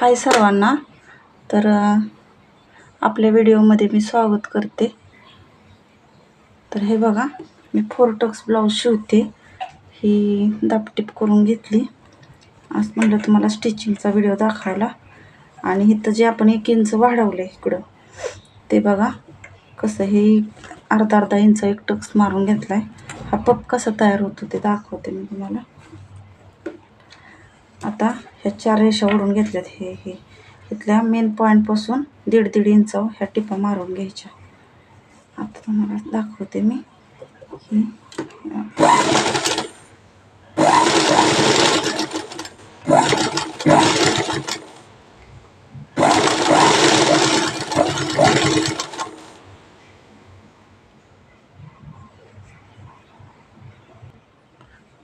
हाय सर्वांना. तर आपल्या व्हिडिओमध्ये मी स्वागत करते. तर हे बघा, मी 4 टक्स ब्लाऊज शिवते. ही दापटीप करून घेतली. आज म्हणलं तुम्हाला स्टिचिंगचा व्हिडिओ दाखवायला. आणि इथं जे आपण 1 इंच वाढवलं इकडं, ते बघा कसं हे अर्धा इंच 1 टक्स मारून घेतलाय. हा पप कसा तयार होतो ते दाखवते मी तुम्हाला. आता ह्या 4 रेषा ओढून घेतल्यात. हे इथल्या मेन पॉईंटपासून 1.5 इंचावर ह्या टिपा मारून घ्यायच्या. आता तुम्हाला दाखवते मी.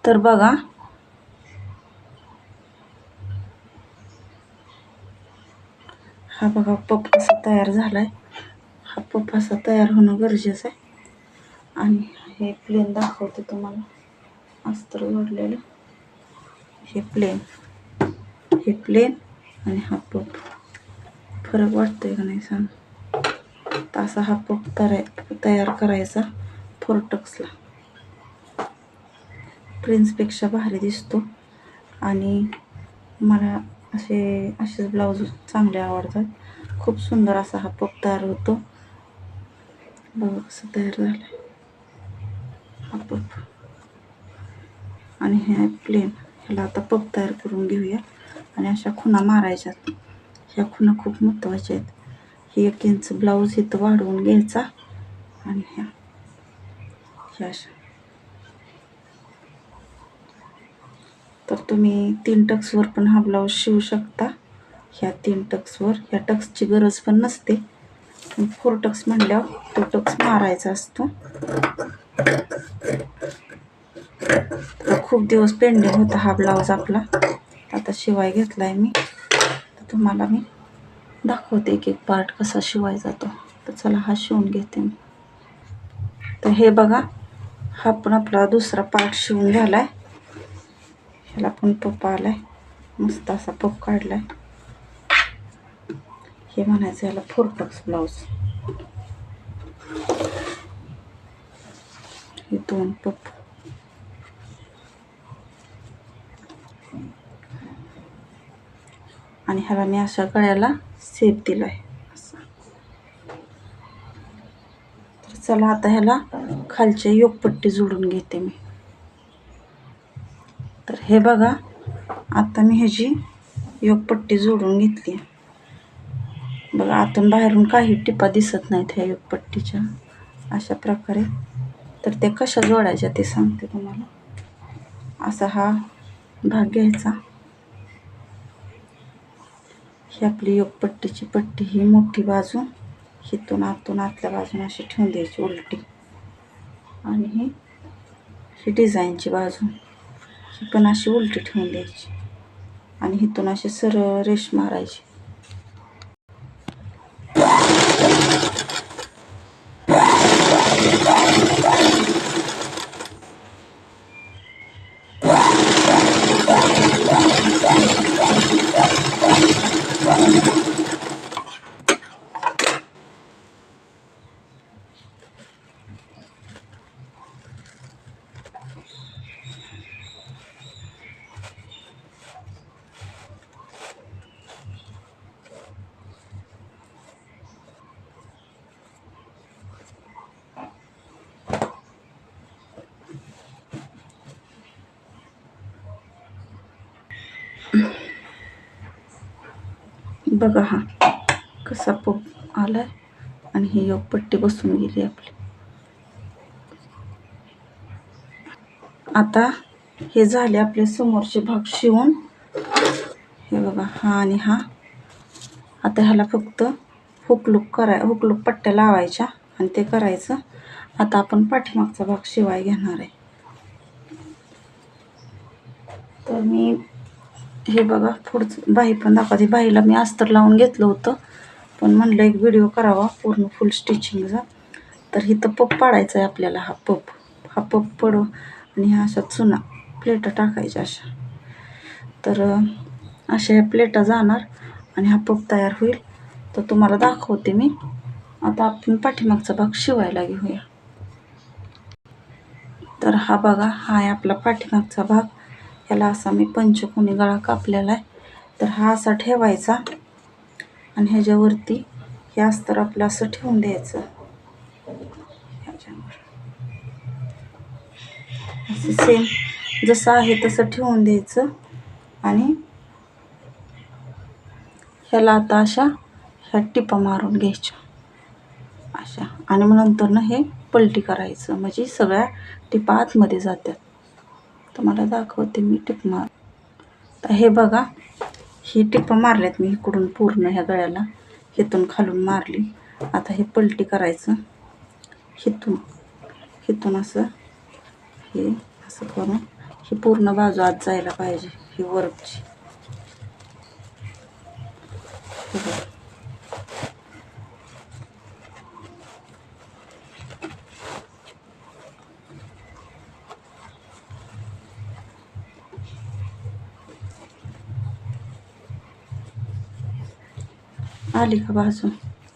तर बघा, हा बघा पप कसा तयार झालाय. हा पप असा तयार होणं गरजेचं आहे. आणि हे प्लेन दाखवते तुम्हाला, अस्तर जोडलेलं. हे प्लेन आणि हा पप. फरक वाटतोय का नाही सांग. तर असा हा पप तयार करायचा 4 टक्सला. प्रिन्सपेक्षा भारी दिसतो. आणि मला असेच ब्लाऊज चांगले आवडतात. खूप सुंदर असा हा पप तयार होतो. बघा कसं तयार झालं हा पप. आणि हे प्लेन, ह्याला आता पप तयार करून घेऊया. आणि अशा खुणा मारायच्यात. ह्या खुणा खूप महत्त्वाच्या आहेत. ही 1 इंच ब्लाऊज इथं वाढवून घ्यायचा. आणि ह्या अशा. तर तुम्ही 3 टक्सवर पण हा ब्लाऊज शिवू शकता. ह्या 3 टक्सवर, ह्या टक्सची गरज पण नसते. 4 टक्स म्हणल्यावर तो टक्स मारायचा असतो. खूप दिवस पेंडिंग होता हा ब्लाऊज आपला. आता शिवाय घेतलाय मी. तर तुम्हाला मी दाखवते एक पार्ट कसा शिवायचा तो. तर चला हा शिवून घेते मी. तर हे बघा, हा पण आपला दुसरा पार्ट शिवून झालाय. ह्याला पण पप आलाय, मस्त असा पप काढलाय. हे म्हणायचं ह्याला 4 टक्स ब्लाऊज. हे 2 पप. आणि ह्याला मी अशा गळ्याला शेप दिलाय असा. तर चला आता ह्याला खालचे योगपट्टी जोडून घेते मी. तर हे बघा, आता मी ह्याची योगपट्टी जोडून घेतली. बघा, आतून बाहेरून काही टिपा दिसत नाहीत ह्या योगपट्टीच्या. अशा प्रकारे. तर ते कशा जोडायच्या ते सांगते तुम्हाला. असा हा भाग घ्यायचा. ही आपली योगपट्टीची पट्टी, ही मोठी बाजू हिथून आतून आतल्या बाजूने अशी ठेवून द्यायची उलटी. आणि ही डिझाईनची बाजू, ही पण अशी उलटी ठेवून द्यायची. आणि हिथून अशी सरळ रेष मारायची. बघा हा कसा पप आलाय. आणि ही योगपट्टी बसून गेली आपली. आता हे झाले आपले समोरचे भाग शिवून. हे बघा, हा आणि हा. आता ह्याला फक्त हुकलूक पट्ट्या लावायच्या आणि ते करायचं. आता आपण पाठीमागचा भाग शिवाय घेणार आहे. तर मी हे बघा पुढचं बाही पण दाखवते. बाहीला मी अस्तर लावून घेतलं होतं, पण म्हणलं एक व्हिडिओ करावा पूर्ण फुल स्टिचिंगचा. तर इथं पप पाडायचा आहे आपल्याला. हा पप पडू. आणि ह्या अशा चुना प्लेटा टाकायच्या अशा. तर अशा ह्या प्लेटा जाणार. आणि हा पप तयार होईल तर तुम्हाला दाखवते मी. आता आपण पाठीमागचा भाग शिवायला घेऊया. तर हा बघा, हा आहे आपला पाठीमागचा भाग. ह्याला असा मी पंचकोनी गळा कापलेला आहे. तर हा असा ठेवायचा आणि ह्याच्यावरती हे अस्तर आपलं असं ठेवून द्यायचं. ह्याच्यावर असं सेम जसं आहे तसं ठेवून द्यायचं. आणि ह्याला आता अशा ह्या टिपा मारून घ्यायच्या अशा. आणि मग नंतर ना हे पलटी करायचं, म्हणजे सगळ्या टिपा आतमध्ये जातात. तुम्हाला दाखवते मी टिप मार. तर हे बघा, ही टिपा मारल्यात मी इकडून पूर्ण ह्या गळ्याला, हिथून खालून मारली. आता हे पलटी करायचं हिथून असं, हे असं करून ही पूर्ण बाजू आत जायला पाहिजे, ही वर्कची. आली का बाजू?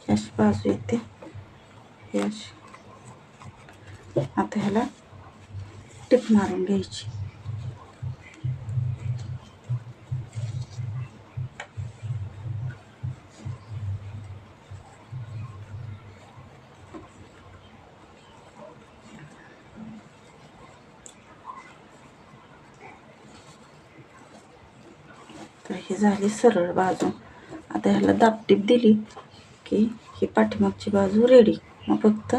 अशी बाजू येते, हे अशी. आता ह्याला टिप मारून घ्यायची. तर ही झाली सरळ बाजू. आता ह्याला दाबटीप दिली की ही पाठीमागची बाजू रेडी. मग फक्त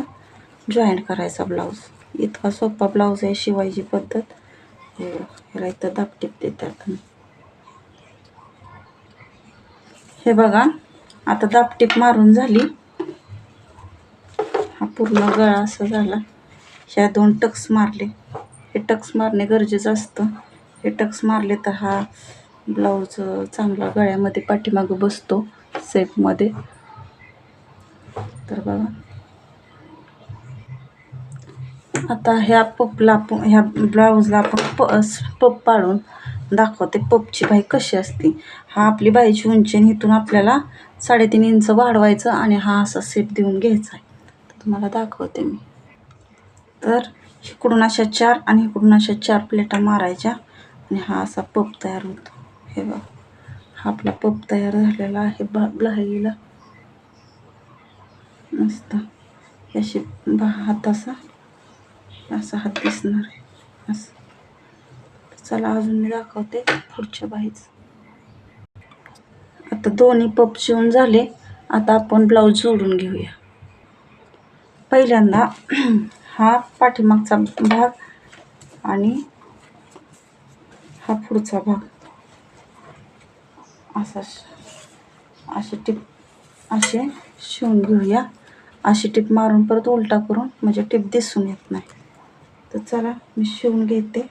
जॉईंट करायचा ब्लाऊज. इतका सोपा ब्लाऊज आहे शिवायची पद्धत. ह्याला इथं दाबटीप देतात. हे बघा, आता दाबटीप मारून झाली. हा पूर्ण गळा असा झाला. ह्या 2 टक्स मारले. हे टक्स मारणे गरजेचं असतं. हे टक्स मारले तर हा ब्लाऊज चांगला गळ्यामध्ये पाठीमागं बसतो सेपमध्ये. तर बघा, आता ह्या ब्लाऊजला आपण पप पाडून दाखवते. पपची बाई कशी असते. हा आपली बाईची उंची आणि इथून आपल्याला 3.5 इंच वाढवायचं आणि हा असा सेप देऊन घ्यायचा आहे. तर तुम्हाला दाखवते मी. तर इकडून अशा 4 आणि इकडून अशा 4 प्लेटा मारायच्या आणि हा असा पप तयार होतो. हे बघा, हा आपला पप तयार झालेला आहे ब्लाऊजला. मस्त अशी हात असा हात दिसणार आहे असं. चला अजून मी दाखवते पुढच्या बाईच. आता दोन्ही पप शिवून झाले. आता आपण ब्लाऊज जोडून घेऊया. पहिल्यांदा हा पाठीमागचा भाग आणि हा पुढचा भाग अशी टिप असे शिवून घेऊया. अशी टिप मारून परत उलटा करून, म्हणजे टिप दिसून येत नाही. तर चला मी शिवून घेते.